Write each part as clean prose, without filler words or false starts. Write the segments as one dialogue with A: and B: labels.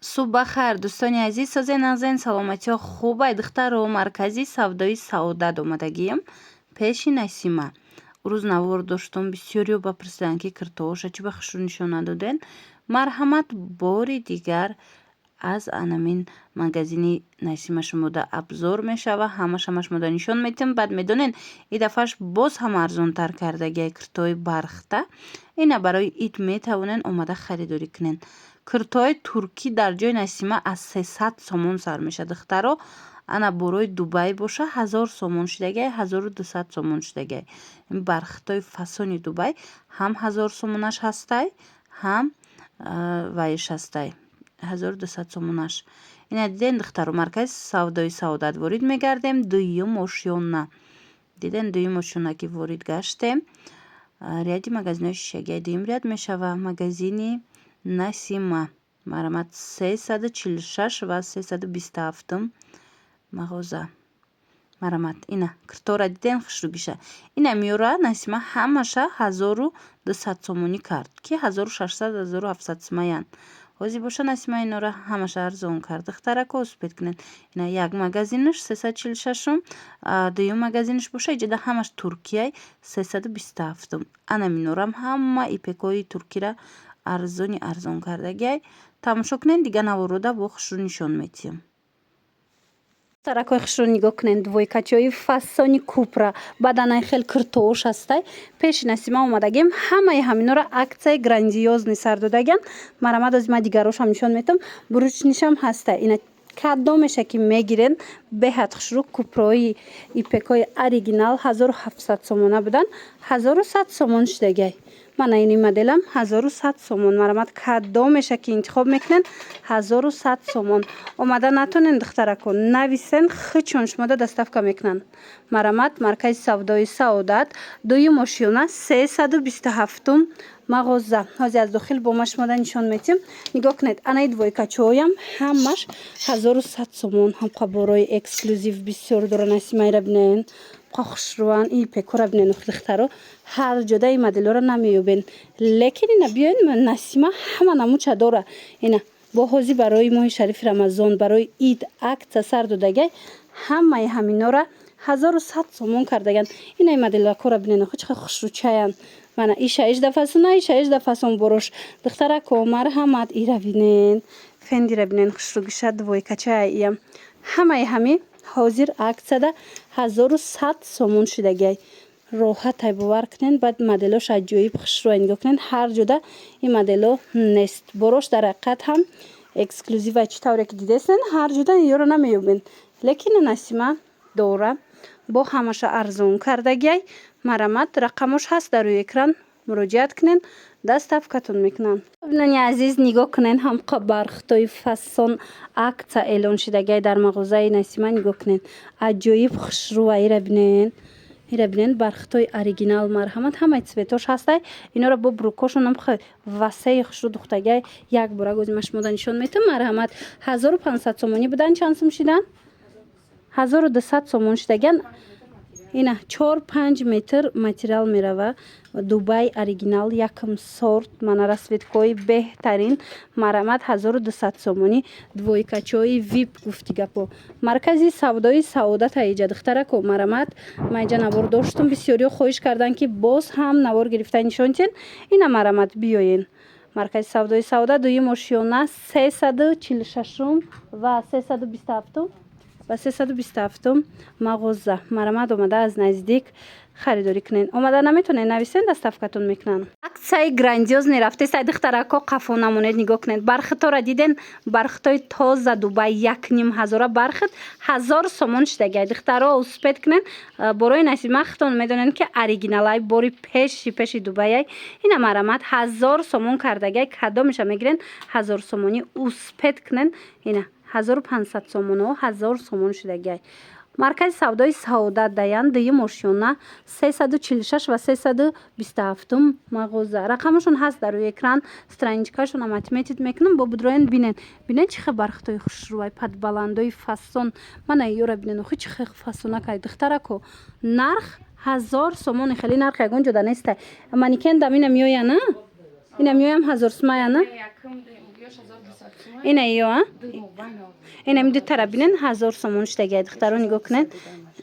A: صبح بخیر دوستانی عزیز، سازی نازنین سلامتی ها خوبه. دختر و مرکزی سودای سعادت اومدگیم پیش نسیمه. روز نوار داشتم بسیاری با پرسیدن که کرتوش چی بخشو نشون ندادن. مرحمت باری دیگر از انامین مگزینی نسیمه شما دا ابزار میشه و همش مدا نشون میتیم. بعد میدونین این دفعش باز هم ارزون تر کردگی کرتوی برخته. اینا برای ایت میتونن اومده خریداری کنین. کرتای ترکی در جای نسیمه از 300 سومون سر میشه. دخترها انا بروی دوبای باشه 1000 سومون شدگی، 1200 سومون شدگی. این برختای فسونی دوبای هم 1000 سومونش هسته هم وایش هسته 1200 سومونش. این دیدن دخترها مرکز سودای سعادت وارد میگردیم. دویم اشیونه دیدن، دویم اشیونه که وارد گشتیم ریادی مگزینای شیشه دویم ریاد میشه و مگزینی نسیمه مرحمت 346 و 327 مغازه مرحمت. اینا کرتورا دیدن خشروگیشه. اینا میوره نسیمه همشه 1200 سومونی کرد که 1600 1700 سومین وزی باشه. نسیمه اینا را همشه ارزون کرد. دختره که اسپید کنن. اینا یک مگزینش 346 دویم مگزینش باشه ایجاده همش ترکیه 327. انا مینورم همه ایپکوی ترکی را ارزون کردگی. تماشا کنین دیگه نواروده با خشرو نشون میتیم. ترکای خشرو نگاه کنین. دویکچای فسانی کوپرا بدنای خیلی کرتوش هسته. پیش نسیمه اومدگیم همه همینو را اکتای گراندیوز نسر دادگن. مرمد از ما دیگروش هم نشون میتم. بروچ نشم هسته. اینا کدامشه که میگیرن به حد خشرو کوپرای ایپکای اوریجینال 1700 سومونه بودن 1100 سومون شدگی. من این مدلم 1100 سومون. مرمت کدامشه که انتخاب میکنن 1100 سومون. اومده نتونن دختره کن نویسن خچون شما دستفکا میکنن. مرمت مرکز سودای سعادت دوی ماشیونه 327 مغازه. حاضر از داخل با مشماده نشان میتیم. نگاه کنید انا دویکچویم همش 1100 سومون. هم قبارای اکسکلوزیو بسیار داره. نسیمه را ببینین خشروان ای پکورا ببینین. دخترها هر جدا این مدل را نمیوبین، لیکن اینا بیاین نسیمه همه نموچه داره. اینا با حوزی برای ماه شریف رمضان برای عید اکت سر دادگی همه همینا را 1100 سومون کردگن. این مدل کورا ببینین خود چه خشروچاین. من ایش 18 فصل ایش 18 فصل بروش. دختره کو مرحمت ای را ببینین فندی را ببینین خشروگیشه دویکچه ایم همه حاضر عکس ده 1100 سومون شدگی. راحت باور کنین. بعد مدلش عجیب خشرو نگاه کنین. هر جدا این مدلو نیست. بروش در حقیقت هم اکسکلوزیو چطوری که دیدین هر جدا این رو نمیوبین، لیکن نسیمه دوره با همش ارزون کردگی. مرمت رقمش هست در روی اکران مراجعت کنین دست افکتون میکنن. ببینین عزیز نگاه کنین هم برختای فسان اکت اعلان شدگی در مغازه نسیمه نگاه کنین. عجیب خشرو ای را ببینین. اینا ببینین برختای اوریجینال مرحمت همه چیزش هسته. اینا رو با بروکاشون هم خیلی وسیع خشرو دختگی یک بار گذمش مدن نشون میتم. مرحمت 1500 سومونی بودن چند سوم شدن 1200 سومون شدگن. اینا 4-5 متر متریال میروه. دوبای اوریجینال یکم سورت من رسویدکوی بهترین مرمت 1200 سومونی دویکچوی ویپ گفتیگه پو مرکزی سودای سعادت ایجاد دختره کو مرمت مایجا نوار داشتم بسیاری خوش کردن که باز هم نوار گرفتن نشونتین. اینا مرمت بیاین مرکز سودای سعادت دوی ماشیونه 346 و 327 و 327 مغازه. مرمت اومده از نزدیک خریداری کنین. اومده نمیتونین نویسین دستفکتون میکنن. اکسای گراندیوز نرفته سای دخترکا قفو نمونید نگاه کنید. برختا را دیدین برختای تازه دوبای 1500 برخت 1000 سومون شدگی. دخترها اسپید کنین برای نسیمه ختون میدونین که اوریجینالای باری پیش دوبای اینا مرمت 1000 سومون کردگی. کدامش میگیرین 1000 سومونی اسپید کنین. اینا 1500 سومون و 1000 سومون شدگی. مرکز سودای سعادت دیان دوی ماشیونه 346 و 327 مغازه. رقمشون هست در روی اکران. استرنجکاشون هم اتمیتید میکنم با بدروین بینین چه برختای خشروی پد بلندای فسون. من ایورا بینین خود چه فسونه که دختره کو نرخ 1000 سومون خیلی نرخ یکون جدا نیسته. منیکن دم اینم میویا نه؟ اینم میویم 1000 سومه نه؟ اینا ایو اینا میدو ترا بینن 1000 سومون شتگی دخترو نگاه کنن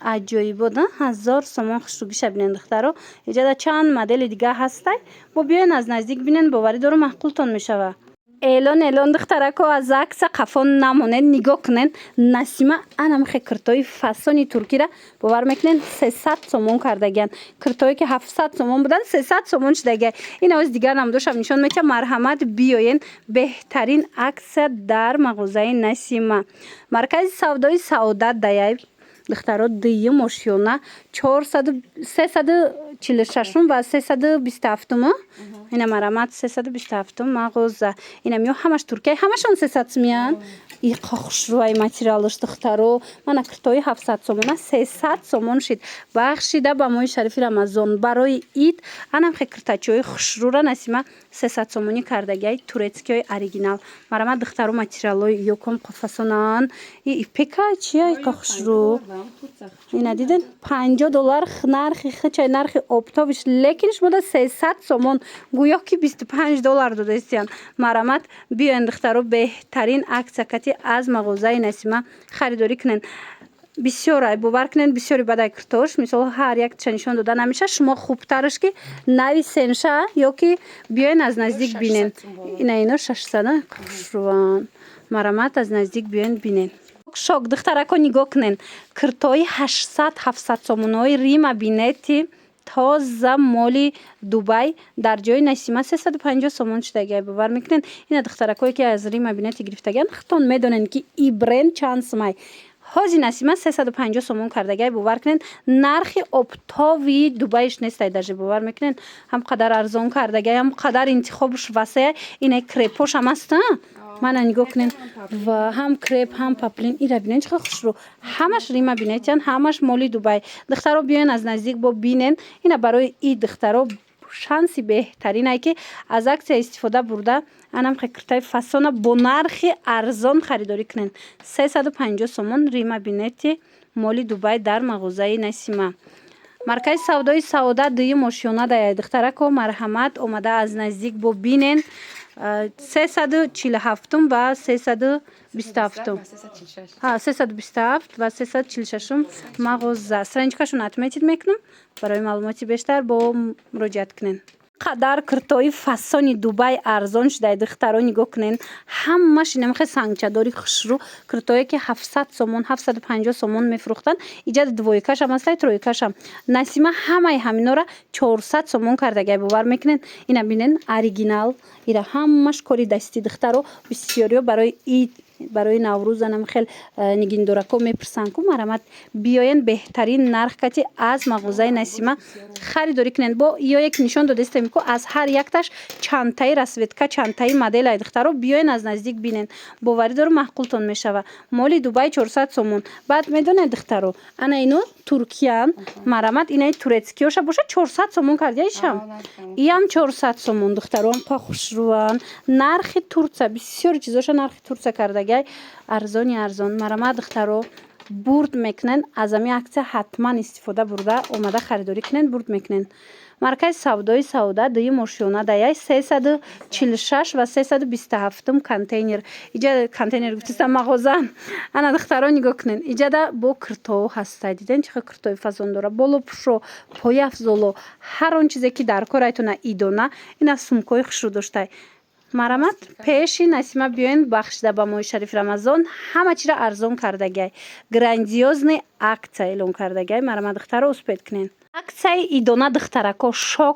A: عجیب بود 1000 سومون خشوگیش بینن دخترو اینجا چند مدل دیگه هستای با بیاین از نزدیک بینن باوری دارو معقولتون میشوه اعلان دخترکو از عکس قفون نمونه نگاه کنن نسیمه انم خی کرتای فسانی ترکی را باور میکنن 300 سومون کردگن کرتایی که 700 سومون بودن 300 سومون شدگه این از دیگر نمودش هم نشون میده مرحمت بیاین بهترین عکس در مغازه نسیمه مرکز سودای سعادت دایای دخترها دیگه ماشیونه 346 و 327 اینا مرامت 327 مغازه اینا میو همش ترکیه همشون 300 میان این خوشروی ماتریالش دخترو من کرتای 700 سومونه 300 سومون شد بخشیده با موی شریفی رمضان برای اید انم کرتاچوی خوشرو را نسیمه 300 سومونی کردگی تورецький оригинал مرامت دخترو ماتریالای یکم قفسونان این پیکا چیه خوشرو اینا دیدن $50 نرخی خچای نرخی اپتاویش لیکنش بوده 300 سومون گویا که $25 داده استیان مرامت بیاین دخترو بهترین عکسکتی از مغازه نسیمه خریداری کنن بسیار باور کنن بسیاری بدای کرتوش مثلا هر یک چنشون داده نمیشه شما خوبترش که نویسین شه یا که بیاین از نزدیک بینین اینا 600 خوشروان مرامت از نزدیک بیاین بینین شوک دخترکو نگاه کنن کرتای 800 700 سومونای ریم بینتی تازه مالی دبی در جای نسیمه 350 سومون شدگی باور میکنن این دخترکایی که از ریم بینتی گرفتگن خودتون میدونن که این برند چند سمای هازی نسیمه 350 سومون کردگی باور کنن نرخ اپتاوی دبیش نیست درجه باور میکنن هم قدر ارزان کردگی هم قدر انتخابش واسه این کریپوش هم است من نگاه کنین و هم کریپ هم پاپلین این را بینین چقدر خوش رو همش ریما بینیتین همش مالی دبی دخترها بیاین از نزدیک با بینین اینا برای این دخترها شانسی بهترینه که از عکس استفاده برده انم کرتای فسون با نرخ ارزان خریداری کنین 350 سومون ریما بینیتی مالی دبی در مغازه نسیمه مرکز سودای سعادت دوی ماشیونه دای دخترکو مرحمت اومده از نزدیک با بینین 347 و 327 327 و 346 مغازه سرنجکاشون اتمیتید میکنم برای معلوماتی بیشتر با مراجعت کنین قدر کرتای فسانی دبی ارزان شده دخترها نگاه کنین همش نمخ سنگچه داری خوشرو کرتایی که 700 سومون 750 سومون میفروختن ایجاد دویکش هم است ترویکش هم نسیمه همه همینا را 400 سومون کردگی باور میکنین اینا بینین اوریجینال اینا همش کاری دستی دخترها بسیاری برای نوروز هم خیلی نگین دورکو میپرسن که مرامت بیاین بهترین نرخ کتی از مغازه نسیمه خریداری کنن با یا یک نشان داده استم که از هر یکتاش چانتای رسویتکا چانتای مدل دخترو بیاین از نزدیک بینن باوری داره معقولتون میشوه مالی دبی 400 سومون بعد میدونن دخترو انا اینو ترکیه مرامت اینای تورецькийش باشه 400 سومون کردیشم اینم 400 سومون دخترو هم خوشروان نرخ ترکیه بسیار چیزاش نرخ ترکیه کرده ارزان مرامت دخترو برد میکنن از امی عکس حتما استفاده برده اومده خریداری کنن برد میکنن مرکز سودای سعادت دوی ماشیونه دایای 346 و 327 کانتینر اینجا کانتینر گفتم مغازه انا دخترها نگاه کنن اینجا با کرتو هسته دیدن چه کرتوی فازون داره بالا پشو پای افزولو هر اون چیزی که در کارایتونه ایدونه اینا سومکای خوشو داشته مرامت پیشی نسیمه بیاین بخشیده با موی شریف رمضان همه چی را ارزان کردگی گراندیوزنی акция اعلان کردگی مرامت دختر اسپید کنین акция ایدونه دخترکا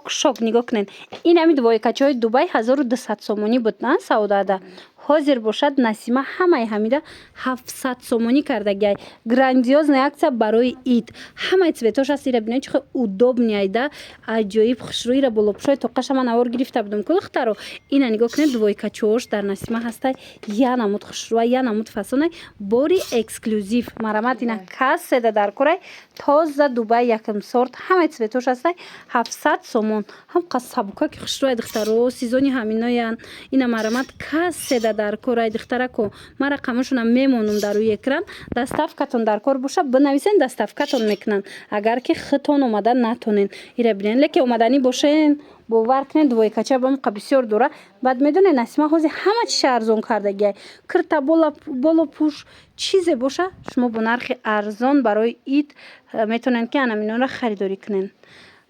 A: شوک نگاه کنین این همی دوایکچای دبی 1200 سومونی بود نه سعودت حاضر باشد نسیمه همه همیده 700 سومونی کردگی گراندیوزنی акция برای اید همه цветош است را ببینید چه удобно ایده عجایب خوشرویی را بالا پشوی توقش من اور گرفته بودم که دخترو اینا نگاه کنید دوایکچوش در نسیمه هسته یا نمود خوشروی یا نمود فسونه باری اکسکلوزیو مرامت اینا کس سده در کره تازه دبی یکم سورت همه цветош است 700 سومون هم قصابکا که خوشروی دخترو سیزونی همینایان اینا مرامت کس سده дар кор духтарако ма рақамашонам мемонам дар рӯи экран доставкатон дар кор боша бинависен доставкатон мекунанд агар ки хитон омада натонен ира бинен леки омаданӣ бошен бовар кунед двойкача бамоқа бисёр дора баъд медонед Насима ҳозир ҳама чиша арзон кардагиай кирта боло пуш чизе боша шумо бо нархи арзон барои ид метавонед ки анаминонро харидорӣ кунед.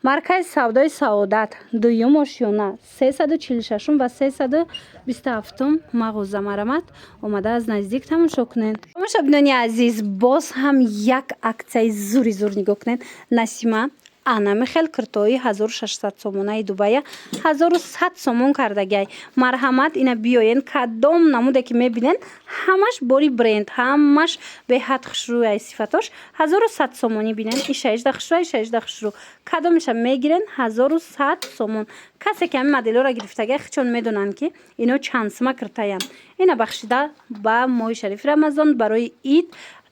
A: Маркази савдои Саодат дуюм ошёна 346 ва 327 мағоза марамат омада аз наздик тамошо кунед. Тамошобинони азиз боз ҳам як аксияи зури зур нигоҳ кунед. Насима ана михел киртои 1600 сомонаи Дубая 1100 сомон кардагиай. Марҳамат ина биёен кадом намуде ки мебинен ҳамаш бори бренд ҳамаш беҳад хушрӯи сифатош 1100 сомонӣ бинен иша 18 хушрӯ кадомиша мегирен 1100 сомон. касе ки ҳамин моделҳоро гирифтагиай хичон медонанд ки ино чанд сума киртаянд. ина бахшида ба моҳи шарифи Рамазон барои ид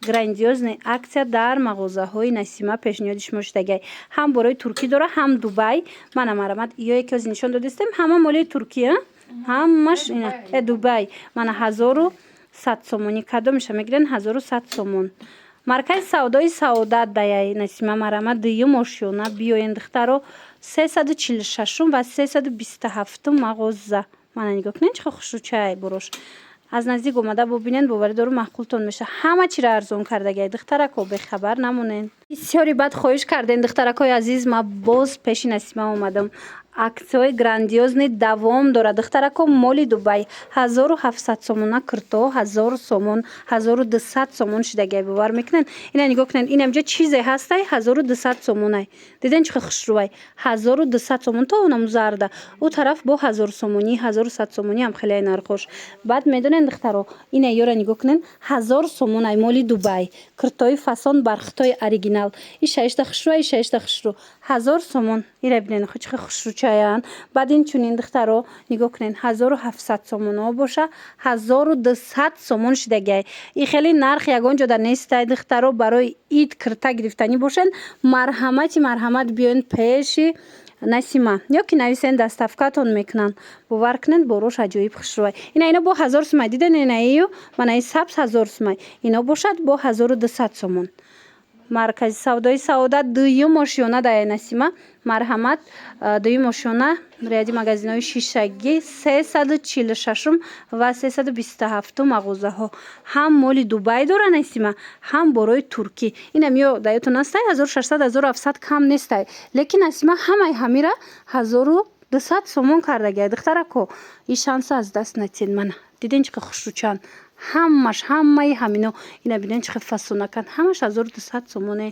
A: грандиозни аксия дар мағозаҳои Насима пешниҳоди шумо шудагиай. ҳам борои туркӣ дора ҳам Дубай. мана марамат ё яке ози нишон додистем ҳама молии Туркия ҳамаш ина Дубай мана 1100 сомонӣ кадомиша мегирен 1100 сомон. маркази савдои Саодат даяй Насима марамат дуюм ошёна биёен духтаро 346 ва 327 мағоза мана нигоҳ кунед чӣ хушрӯчаи бурош аз наздик омада бубинен боварӣ дору маъқултон меша ҳама чиро арзон кардагиай духтарако бехабар намонен. бисёри бад хоҳиш карден духтаракои азиз ма боз пеши Насима омадам. аксияҳои грандиозни давом дорад духтарако моли Дубай 1700 сомона кирто 1000 сомон 1200 сомон шудагиай бовар мекунен. ина нигоҳ кунед инамҷо чизе ҳастай 1200 сомонай диден чӣ хушрӯай 1200 сомон то онамузарда у тараф бо 1000 сомонӣ 1100 сомонӣ ам хеле нархош баъд медонен духтаро ина ёра нигоҳ кунен 1000 сомонай моли Дубай киртои фасон бар хитои оригинал иша хушрӯай иша хушрӯ 1000 сомон ира бинен чӣ хушрӯ баъд инчунин духтаро нигоҳ кунед 1700 сомоно боша 1200 сомон шудагиай. и хеле нарх ягон ҷода нестай духтаро барои ид кирта гирифтанӣ бошен марҳамат биёен пеши Насима ё ки нависен доставкатон мекунанд бовар кунед борош аҷоиб хушрӯай ино бо 1000 сомай диден инаиё манаи сабз 1000 сомай ино бошад бо 1200 сомон. маркази савдои Саодат дуюм ошёна даяй Насима марҳамат дуюм ошёна риади магазинҳои шишагӣ 346 ва 327 мағозаҳо ҳам моли Дубай дора Насима ҳам борои туркӣ инам ё даётон астай 1600 1700 кам нестай лекин Насима ҳамаи ҳамира 1200 сомон кардагиай духтарако и шанса аз даст надиҳед мана диден чӣ хушрӯчанд ҳамаи ҳамино ина бинен чӣ фасонаканд ҳамаш 1200 сомоне.